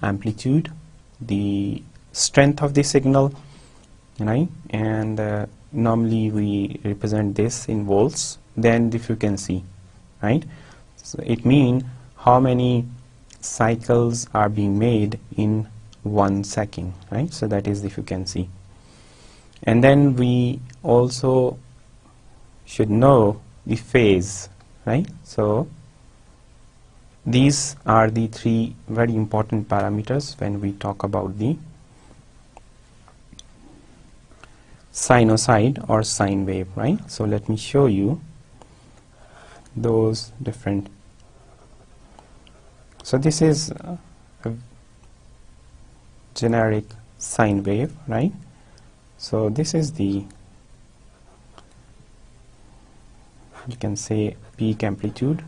amplitude, the strength of the signal, right? And normally we represent this in volts, then the frequency, right? So it means how many cycles are being made in 1 second, right? So that is the frequency. And then we also should know the phase, right? So these are the 3 very important parameters when we talk about the sinusoid or sine wave, right? So let me show you those different. So this is a generic sine wave, right? So this is the, you can say, peak amplitude,